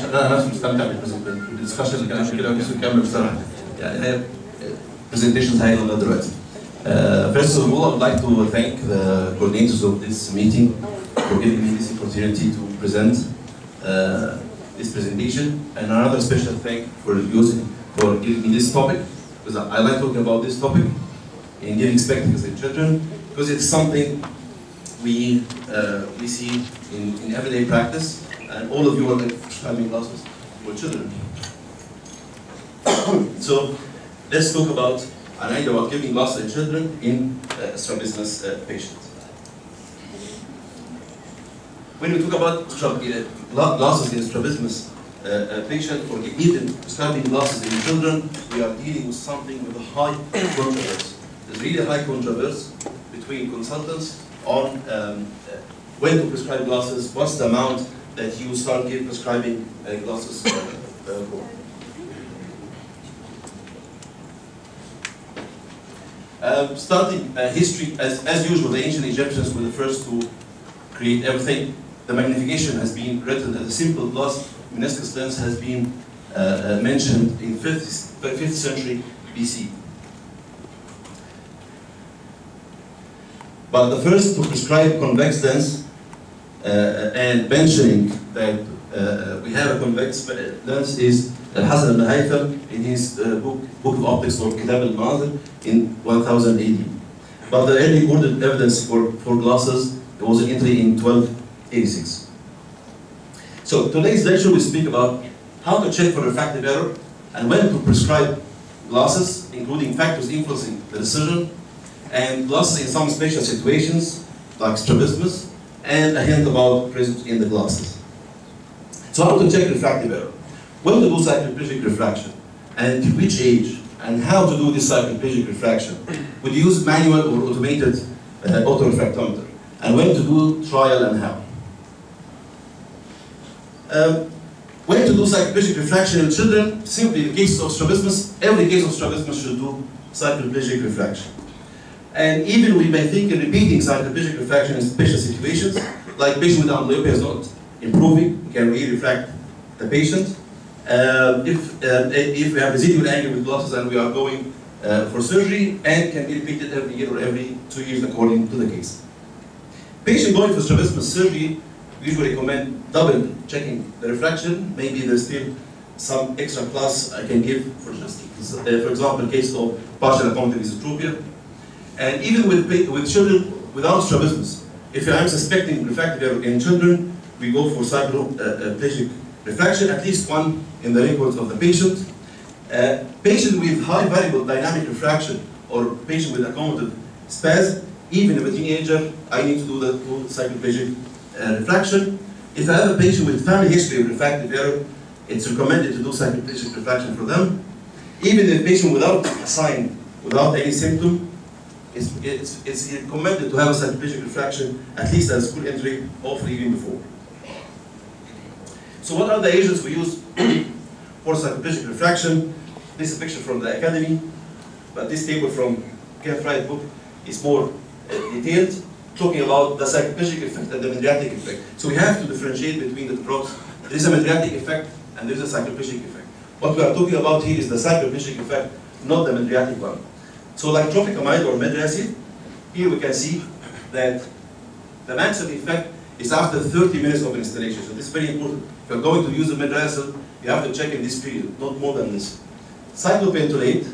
انا نفسي مستمتع بالدسكشن اللي كان عشان كده بس نكمل بصراحه يعني هي presentations هايله دلوقتي. First of all, I would like to thank the coordinators of this meeting for giving me this opportunity to present this presentation, and another special thank for giving me this topic, because I like talking about this topic in giving spectacles in children, because it's something we see in everyday practice, and all of you are prescribing glasses for children. So let's talk about an idea about giving glasses in children in strabismus patients. When we talk about glasses in strabismus patient, or even prescribing glasses in children, we are dealing with something with a high controversy. There's really high controversy between consultants on when to prescribe glasses, what's the amount that you start prescribing glasses for. Starting history, as usual, the ancient Egyptians were the first to create everything. The magnification has been written as a simple glass meniscus lens has been mentioned in 5th century BC. But the first to prescribe convex lens and mentioning that we have a convex lens is Hasan ibn Haytham in his book of Optics or Kitab al-Manazir in 1000 AD. But the early recorded evidence for glasses was an entry in 1286. So today's lecture we speak about how to check for refractive error and when to prescribe glasses, including factors influencing the decision, and glasses in some special situations like strabismus, and a hint about prisms in the glasses. So how to check refractive error? When to do cycloplegic refraction, and to which age, and how to do this cycloplegic refraction. Would you use manual or automated autorefractometer, and when to do trial and how. When to do cycloplegic refraction in children, simply in the case of strabismus, every case of strabismus should do cycloplegic refraction. And even we may think in repeating cycloplegic refraction in special situations, like patient with amblyopia is not improving, we can re-refract the patient. If we have residual angle with glasses and we are going for surgery, and can be repeated every year or every 2 years according to the case. Patient going for strabismus surgery, we usually recommend double checking the refraction. Maybe there's still some extra class I can give for just, for example, case of partial accommodative meniscus. And even with children without strabismus, if I am suspecting refractive error in children, we go for cycloplegic refraction, at least one in the records of the patient. Patient with high variable dynamic refraction or patient with accommodative spasm, even if a teenager, I need to do the cycloplegic refraction. If I have a patient with family history of refractive error, it's recommended to do cycloplegic refraction for them. Even if patient without a sign, without any symptom, it's recommended to have a cycloplegic refraction at least at school entry, hopefully even before. So what are the agents we use for cycloplegic refraction? This is a picture from the academy, but this table from Kenneth Wright's book is more detailed, talking about the cycloplegic effect and the mydriatic effect. So we have to differentiate between the drugs. There is a mydriatic effect and there is a cycloplegic effect. What we are talking about here is the cycloplegic effect, not the mydriatic one. So like tropicamide or medracid, here we can see that the maximum effect is after 30 minutes of installation. So this is very important. If you're going to use a medracid, you have to check in this period, not more than this. Cyclopentolate,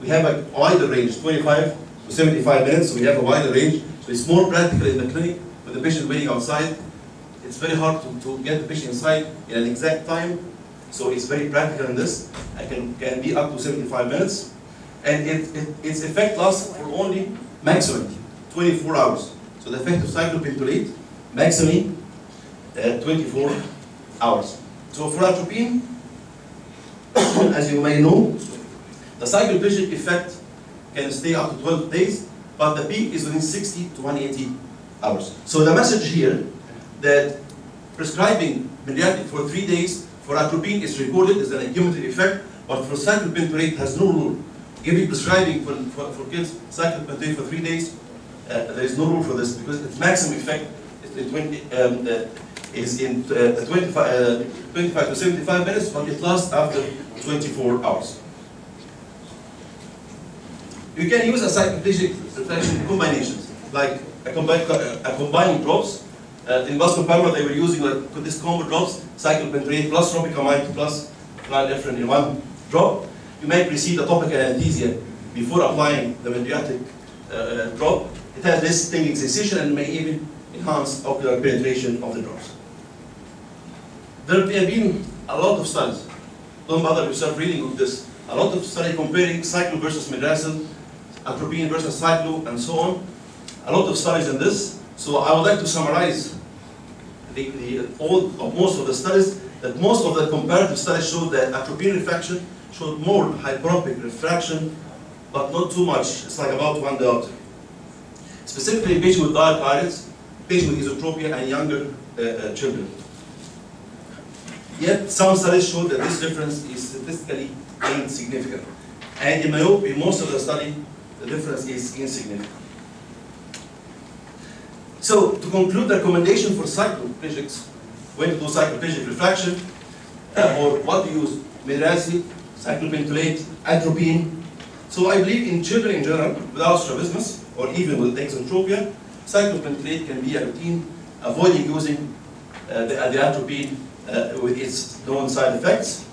we have a wider range, 25 to 75 minutes, so we have a wider range. So it's more practical in the clinic with the patient waiting outside. It's very hard to get the patient inside in an exact time, so it's very practical in this. It can be up to 75 minutes. And its effect lasts for only maximum 24 hours. So the effect of cyclopentolate, maximum 24 hours. So for atropine, as you may know, the cycloplegic effect can stay up to 12 days, but the peak is within 60 to 180 hours. So the message here that prescribing mydriatic for 3 days for atropine is recorded as an accumulative effect, but for cyclopentolate has no rule. Giving prescribing for kids cyclopentolate for 3 days, there is no rule for this because its maximum effect is is in 25 to 75 minutes, but it lasts after 24 hours. You can use a cycloplegic refraction combinations, like combining drops. In Comparative, they were using like this combo drops, cyclopentane plus tropicamide plus phenylephrine in one drop. You may precede the topical anesthesia before applying the mediatic drop. It has this stinging sensation and may even enhance ocular penetration of the drops. There have been a lot of studies. Don't bother yourself reading with this. A lot of studies comparing cyclo versus midazolam, atropine versus cyclo, and so on. A lot of studies in this. So I would like to summarize most of the studies. That most of the comparative studies showed that atropine refraction showed more hyperopic refraction, but not too much. It's like about 1 diopter. Specifically, patients with dark iris, patients with esotropia, and younger children. Yet, some studies showed that this difference is statistically insignificant. And in myopia, most of the study, the difference is insignificant. So, to conclude, the recommendation for cycloplegics, when to do cycloplegic refraction, or what to use, midazolam, cyclopentolate, atropine. So I believe in children in general, without strabismus, or even with exotropia, cyclopentolate can be a routine, avoiding using the atropine with its known side effects.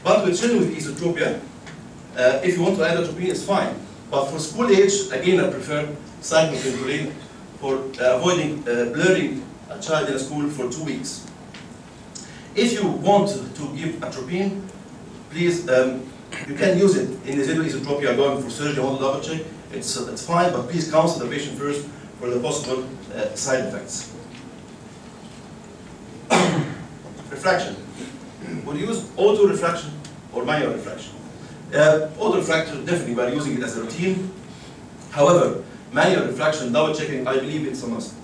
But with children with esotropia, if you want to add atropine, it's fine. But for school age, again, I prefer cyclopentolate for avoiding blurring a child in a school for 2 weeks. If you want to give atropine, please, you can use it in residual esotropia going for surgery. I want to double check. It's fine, but please counsel the patient first for the possible side effects. Refraction. Would you use auto refraction or manual refraction? Auto refraction, definitely by using it as a routine. However, manual refraction, double checking, I believe it's a must.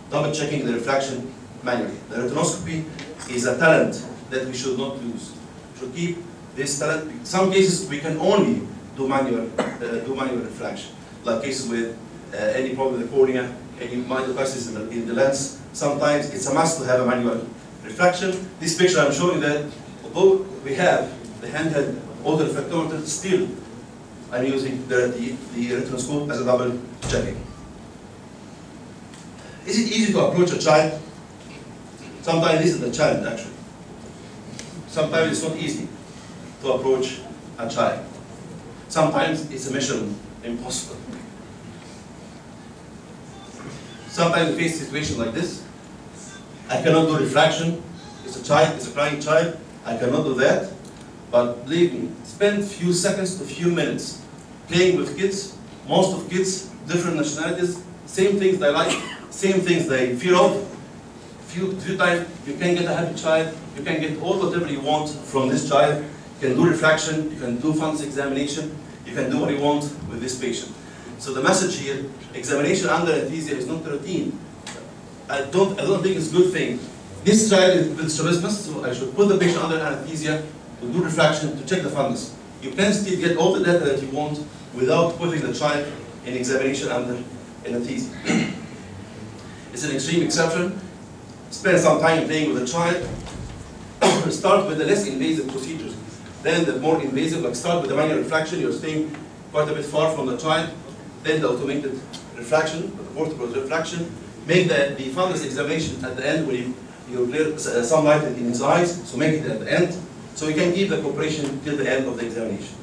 Double checking the refraction manually. The retinoscopy is a talent that we should not lose. We should keep this talent. In some cases, we can only do manual refraction, like cases with any problem with the cornea, any myocarditis in the lens. Sometimes it's a must to have a manual refraction. This picture I'm showing that although we have the handheld auto refractometer, still I'm using the retinoscope as a double checking. Is it easy to approach a child? Sometimes this is the challenge, actually. Sometimes it's not easy to approach a child. Sometimes it's a mission impossible. Sometimes we face a situation like this. I cannot do refraction. It's a child, it's a crying child. I cannot do that. But believe me, spend a few seconds to a few minutes playing with kids. Most of kids, different nationalities, same things they like, same things they fear of. Few times you can get a happy child, you can get all whatever you want from this child. You can do refraction, you can do fundus examination, you can do what you want with this patient. So the message here, examination under anesthesia is not a routine. I don't think it's a good thing. This child is with strabismus, so I should put the patient under anesthesia to do refraction, to check the fundus. You can still get all the data that you want without putting the child in examination under anesthesia. It's an extreme exception. Spend some time playing with the child. Start with the less invasive procedures. Then the more invasive, like start with the manual refraction. You're staying quite a bit far from the child. Then the automated refraction, the portable refraction. Make the fundus examination at the end where you clear some light in his eyes. So make it at the end. So you can keep the cooperation till the end of the examination.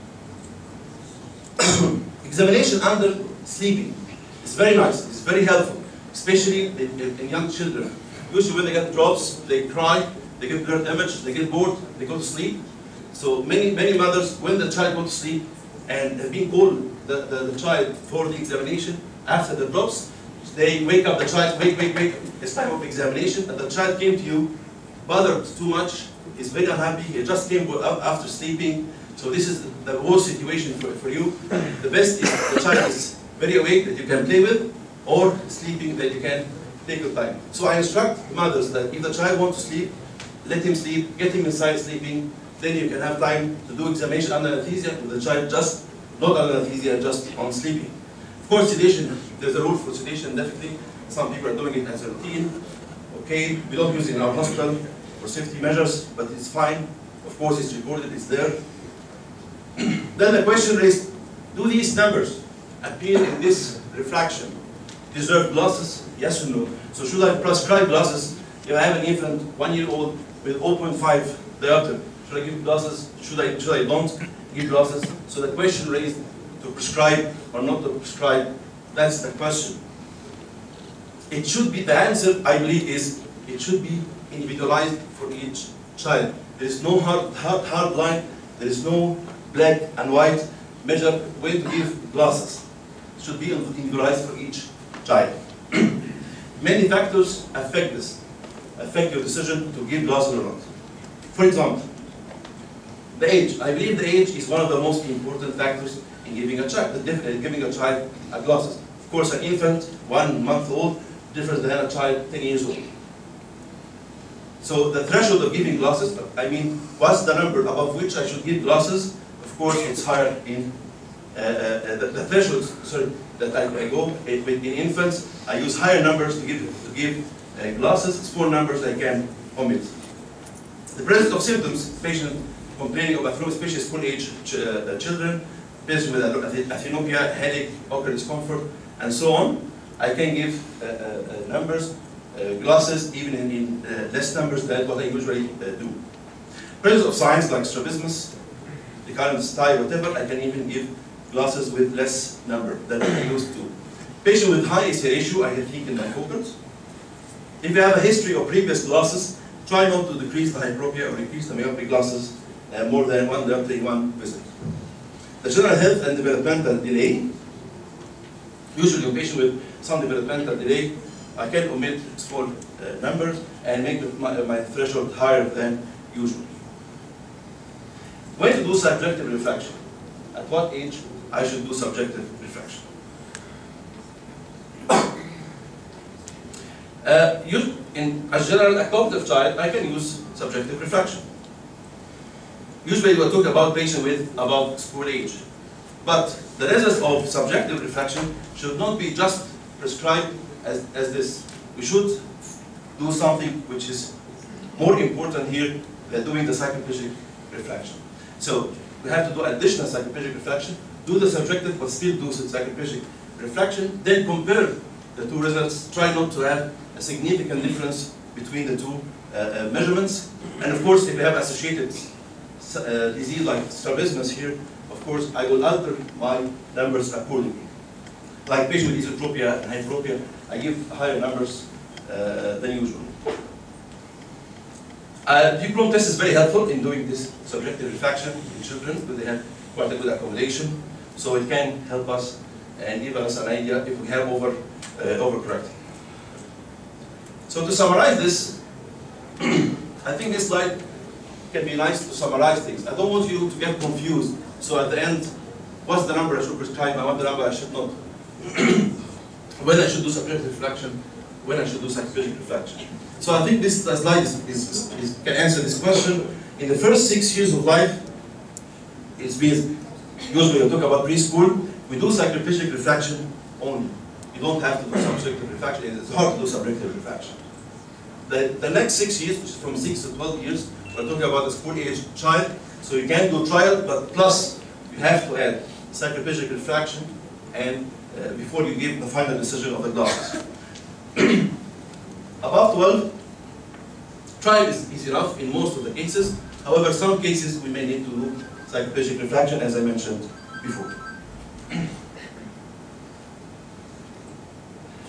Examination under sleeping. It's very nice. It's very helpful, especially in young children. Usually when they get drops, they cry, they get blurred image, they get bored, they go to sleep. So many mothers, when the child goes to sleep and have been called the child for the examination, after the drops, they wake up the child, wake, it's time of examination, and the child came to you, bothered too much, is very unhappy, he just came up after sleeping. So this is the worst situation for you. The best is the child is very awake that you can play with, or sleeping that you can take your time. So I instruct mothers that if the child wants to sleep, let him sleep, get him inside sleeping, then you can have time to do examination under anesthesia with the child just, not under anesthesia, just on sleeping. Of course, sedation, there's a rule for sedation, definitely. Some people are doing it as a routine. Okay, we don't use it in our hospital for safety measures, but it's fine. Of course, it's recorded, it's there. Then the question is, do these numbers appear in this refraction? Deserve glasses? Yes or no? So should I prescribe glasses if I have an infant, 1 year old, with 0.5 diopter? Should I give glasses? Should I don't give glasses? So the question raised, to prescribe or not to prescribe, that's the question. It should be, the answer I believe is, it should be individualized for each child. There is no hard line, there is no black and white measure when to give glasses. It should be individualized for each child. Many factors affect this, affect your decision to give glasses or not. For example, the age. I believe the age is one of the most important factors in giving a child a glasses. Of course, an infant, 1 month old, different than a child 10 years old. So the threshold of giving glasses, I mean, what's the number above which I should give glasses? Of course, it's higher in the threshold. Sorry, that I go with in infants. I use higher numbers to give glasses. Small numbers I can omit. The presence of symptoms, patient complaining of a especially school age children, patient with Amblyopia, headache, ocular discomfort, and so on. I can give numbers, glasses, even in less numbers than what I usually do. Presence of signs like strabismus, the current style, whatever, I can even give glasses with less number than I used to. Patient with high ACR ratio, I can think in my focus. If you have a history of previous glasses, try not to decrease the hyperopia or increase the myopic glasses more than one diopter in one visit. The general health and developmental delay. Usually a patient with some developmental delay, I can omit small numbers and make my threshold higher than usual. When to do subjective refraction? At what age I should do subjective refraction? As general a cognitive child, I can use subjective refraction. Usually we talk about patients with above school age. But the result of subjective refraction should not be just prescribed as this. We should do something which is more important here than doing the cycloplegic refraction. So we have to do additional cycloplegic refraction, do the subjective but still do cycloplegic refraction, then compare the two results, try not to have a significant difference between the two measurements. And of course, if you have associated disease like strabismus here, of course, I will alter my numbers accordingly. Like patient with esotropia and hyperopia, I give higher numbers than usual. Duochrome test is very helpful in doing this subjective refraction in children because they have quite a good accommodation. So it can help us and give us an idea if we have overcorrecting. So to summarize this, I think this slide can be nice to summarize things. I don't want you to get confused. So at the end, what's the number I should prescribe and what the number I should not? When I should do subjective refraction, when I should do cycloplegic refraction. So I think this slide can answer this question. In the first 6 years of life, it means usually we talk about preschool, we do cycloplegic refraction only. You don't have to do subjective refraction. It's hard to do subjective refraction. The next 6 years, which is from 6 to 12 years, we're talking about a school age child. So you can do trial, but plus you have to add cycloplegic refraction and before you give the final decision of the glasses. Above 12, trial is enough in most of the cases. However, some cases we may need to do cycloplegic refraction, as I mentioned before.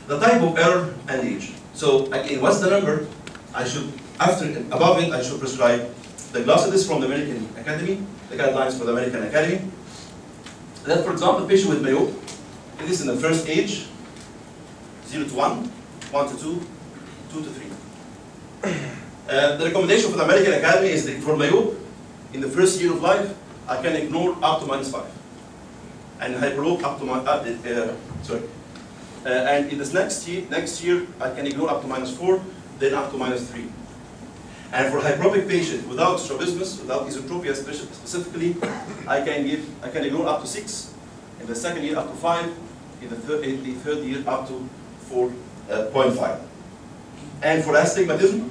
The type of error and age. So again, what's the number? I should, above it, I should prescribe the glasses. This is from the American Academy, the guidelines for the American Academy. Then, for example, a patient with myopia. This is in the first age, 0 to 1, 1 to 2, 2 to 3. The recommendation for the American Academy is that for myopia, in the first year of life, I can ignore up to -5. And hyperope up to and in this next year, I can ignore up to -4, then up to -3. And for hyperopic patient without strabismus, without esotropia specifically, I can ignore up to 6. In the second year, up to 5. In the third year, up to 4.5. And for astigmatism,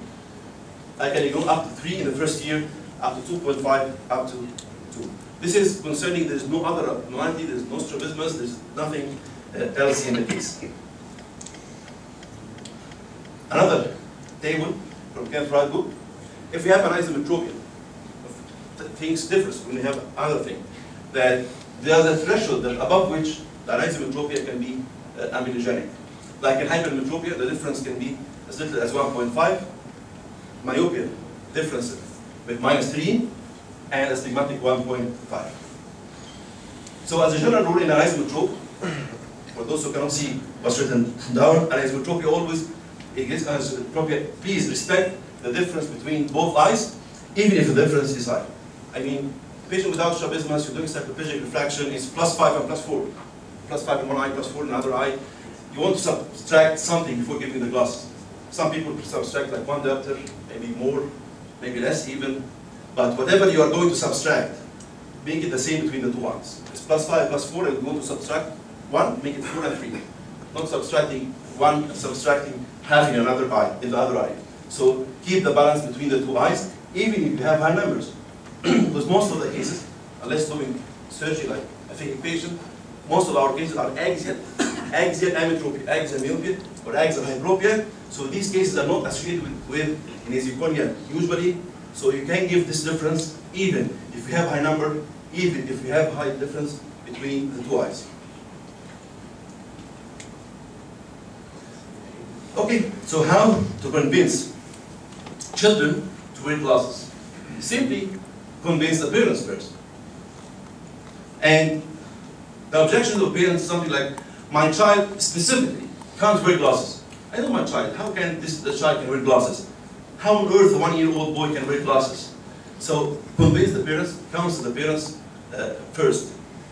I can go up to 3 in the first year, up to 2.5, up to 2. This is concerning there's no other abnormality, there's no strabismus, there's nothing else in the case. Another table from Ken Fried book. If we have an isometropia, things differ when we have another thing. That there's a threshold that above which the isometropia can be amblyogenic. Like in hypermetropia, the difference can be as little as 1.5. Myopia, difference with -3, and astigmatic 1.5. So as a general rule in an isometrope, for those who cannot see what's written down, an isometropia always exists as isometropia. Please respect the difference between both eyes, even if the difference is high. I mean, patient without strabismus, you're doing cycloplegic refraction, is +5 and +4. +5 in one eye, +4 in another eye. You want to subtract something before giving the glasses. Some people subtract like 1 diopter, maybe more, maybe less even. But whatever you are going to subtract, make it the same between the two eyes. It's +5, +4, and you want to subtract 1, make it 4 and 3. Not subtracting 1 and subtracting half in another eye, in the other eye. So keep the balance between the two eyes, even if you have high numbers. Because most of the cases, unless doing surgery like a phakic patient, most of our cases are axial ametropia, axial myopia, or axial hyperopia. So these cases are not associated with meniscus usually. So you can give this difference even if you have high number, even if you have high difference between the two eyes. Okay, so how to convince children to wear glasses? Simply convince the parents first. And the objection of parents is something like, my child specifically can't wear glasses. I know my child, how can the child can wear glasses? How on earth a 1-year-old boy can wear glasses? So convince the parents, counsel the parents first.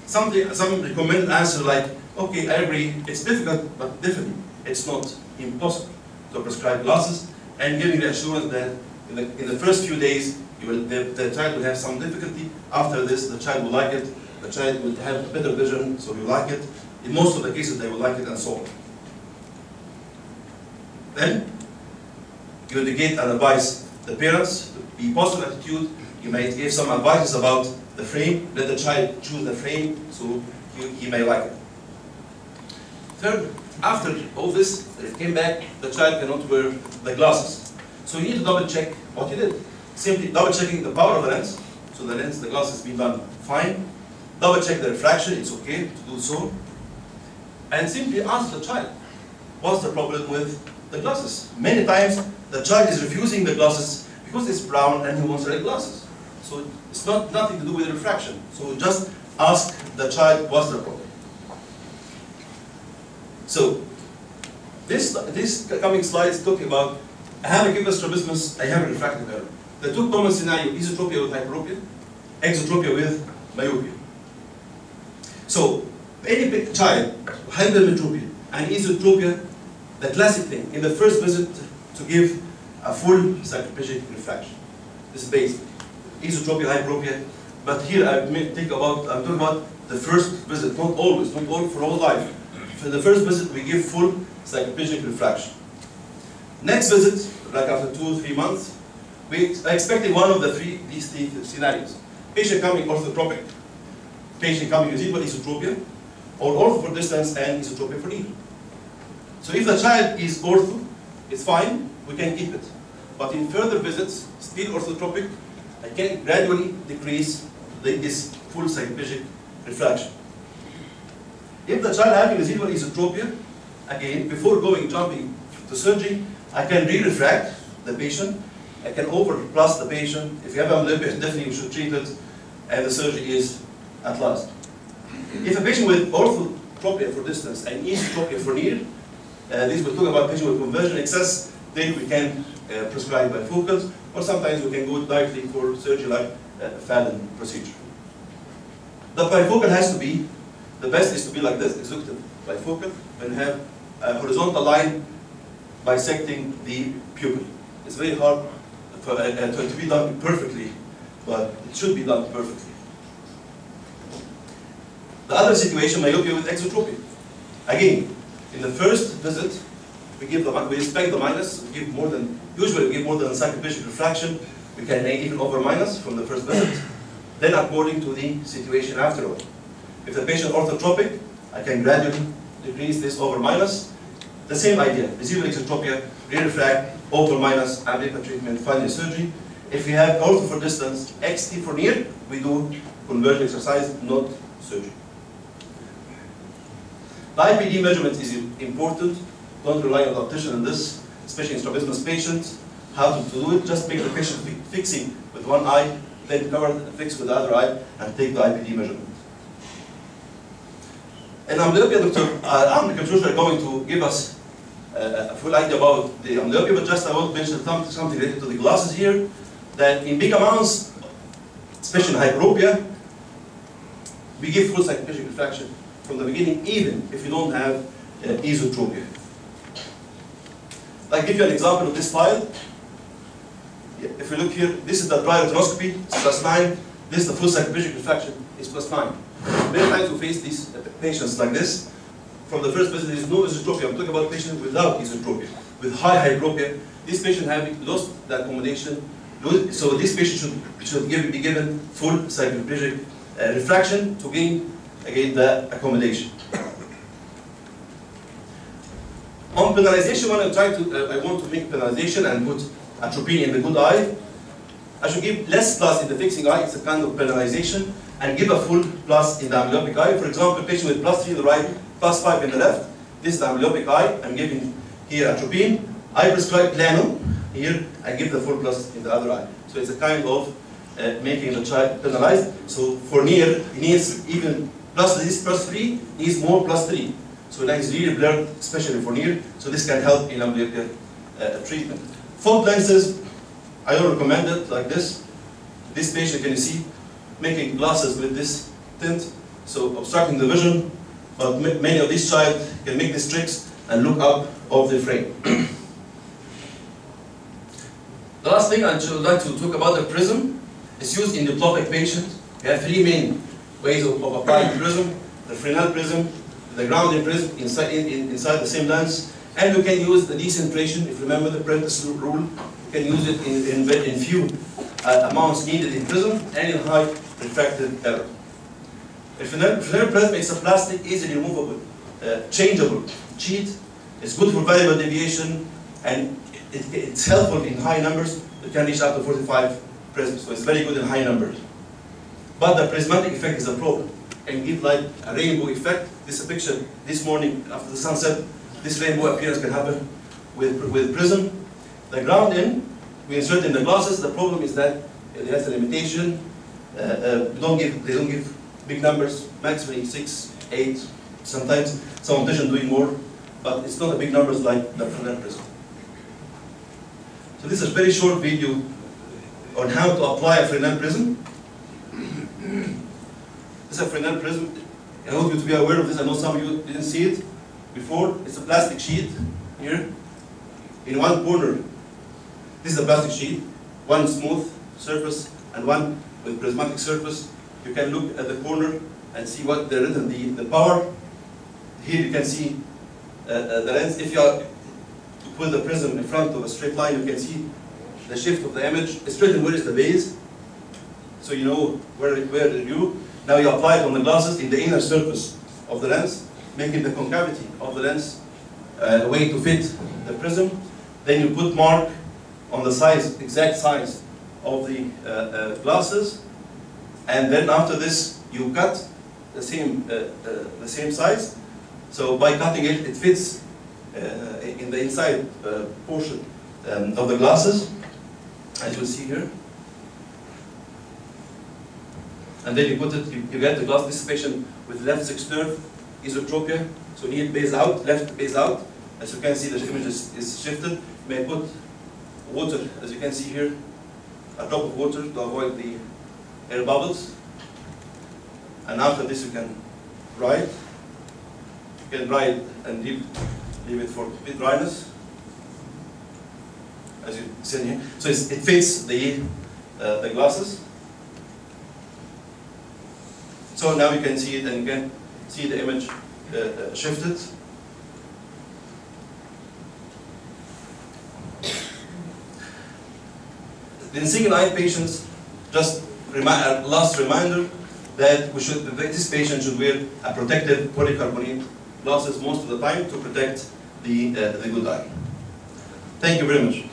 Some recommended answer like, okay, I agree, it's difficult, but definitely it's not impossible to prescribe glasses, and giving the assurance that in the first few days the child will have some difficulty. After this, the child will like it, the child will have better vision, so you like it. In most of the cases, they will like it, and so on. Then, you educate and advise the parents to be positive attitude. You may give some advices about the frame. Let the child choose the frame, so he may like it. Third, after all this, it came back, the child cannot wear the glasses. So you need to double check what you did. Simply double checking the power of the lens. So the lens, the glasses been done fine. Double check the refraction, it's okay to do so. And simply ask the child, what's the problem with the glasses? Many times the child is refusing the glasses because it's brown and he wants red glasses. So it's nothing to do with refraction. So just ask the child, what's the problem? So this coming slide is talking about, I have a given strabismus, I have a refractive error. The two common scenarios, esotropia with hyperopia, exotropia with myopia. So any big child, hypermetropia and esotropia, the classic thing, in the first visit to give a full cycloplegic refraction. This is basic. Esotropia, hyperopia, but here I'm talking about the first visit, not always, not all for all life. For the first visit, we give full cycloplegic refraction. Next visit, like after 2 or 3 months, we are expecting one of these three scenarios. Patient coming orthotropic, patient coming with equal esotropia, or ortho for distance and esotropia for near. So if the child is ortho, it's fine, we can keep it. But in further visits, still orthotropic, I can gradually decrease this full cycloplegic refraction. If the child having residual esotropia, again, before jumping to surgery, I can re-refract the patient, I can overplus the patient. If you have amblyopia, definitely you should treat it, and the surgery is at last. If a patient with orthotropia for distance and esotropia for near, this will talk about patient with conversion excess, then we can prescribe bifocals, or sometimes we can go directly for surgery like Fallon procedure. The bifocal has to be, the best is to be like this, executive bifocal, and have a horizontal line bisecting the pupil. It's very hard to be done perfectly, but it should be done perfectly. The other situation, myopia with exotropia. Again, in the first visit, we respect the minus. We give more than usually we give more than cycloplegic refraction. We can even over minus from the first visit. Then according to the situation afterward. If the patient orthotropic, I can gradually decrease this over minus. The same idea, residual exotropia, re-refract, over minus, Amblyopia treatment, final surgery. If we have ortho for distance, XT for near, we do convergent exercise, not surgery. The IPD measurement is important. Don't rely on the optician in this, especially in strabismus patients. How to do it? Just make the patient fixing with one eye, then cover fix with the other eye, and take the IPD measurement. In amblyopia, Dr. Amblyopia are going to give us a full idea about the amblyopia, but just I want to mention something related to the glasses here, that in big amounts, especially in hyperopia, we give full cycloplegic refraction from the beginning, even if you don't have esotropia. I'll give you an example of this file. If we look here, this is the dry retinoscopy, it's +9. This is the full cycloplegic refraction, it's +9. Many times we face these patients like this. From the first visit, there is no esotropia. I'm talking about patients without esotropia, with high hyperopia. This patient having lost the accommodation, so this patient should be given full cycloplegic refraction to gain again the accommodation. On penalization, when I want to make penalization and put atropine in the good eye, I should give less plus in the fixing eye. It's a kind of penalization, and give a full plus in the amblyopic eye. For example, a patient with +3 in the right, +5 in the left. This is the amblyopic eye. I'm giving here atropine. I prescribe plano here. I give the full plus in the other eye. So it's a kind of making the child penalized. So for near, he needs even this +3 needs more +3. So that is really blurred, especially for near. So this can help in amblyopia treatment. Fold lenses, I don't recommend it like this. This patient, can you see, making glasses with this tint, so obstructing the vision. But many of these child can make these tricks and look up of the frame. The last thing I would like to talk about the prism. It's used in diploptic patients. We have three main ways of applying prism: the Fresnel prism, the grounding prism inside the same lens, and we can use the decentration. If you remember the Prentice rule, you can use it in few amounts needed in prism and in high refractive error. The Fresnel prism is a plastic, easily removable, changeable sheet. It's good for variable deviation, and it's helpful in high numbers. It can reach up to 45 prisms, so it's very good in high numbers. But the prismatic effect is a problem. And give like a rainbow effect. This is a picture this morning after the sunset. This rainbow appearance can happen with prism. The ground in, we insert in the glasses. The problem is that it has a limitation. They don't give big numbers, maximally 6, 8. Sometimes some opticians doing more, but it's not a big numbers like the Fresnel prism. So this is a very short video on how to apply a Fresnel prism. This is a Fresnel prism. I want you to be aware of this. I know some of you didn't see it before. It's a plastic sheet here. In one corner, this is a plastic sheet, one smooth surface and one with prismatic surface. You can look at the corner and see what they're written, the power. Here you can see the lens. If you are to put the prism in front of a straight line, you can see the shift of the image. It's written where is the base, so you know where the view. Now you apply it on the glasses in the inner surface of the lens, making the concavity of the lens a way to fit the prism. Then you put mark on the size, exact size of the glasses, and then after this you cut the same size. So by cutting it, it fits in the inside portion of the glasses, as you see here. And then you put it, you get the glass. This patient with left sixth nerve, esotropia, so knee base out, left base out. As you can see, the image is shifted. You may put water, as you can see here, a drop of water to avoid the air bubbles. And after this, you can dry it. You can dry it and leave it for complete dryness, as you see here. So it fits the glasses. So now you can see it, and you can see the image shifted. In single-eye patients, just last reminder that this patient should wear a protective polycarbonate glasses most of the time to protect the good eye. Thank you very much.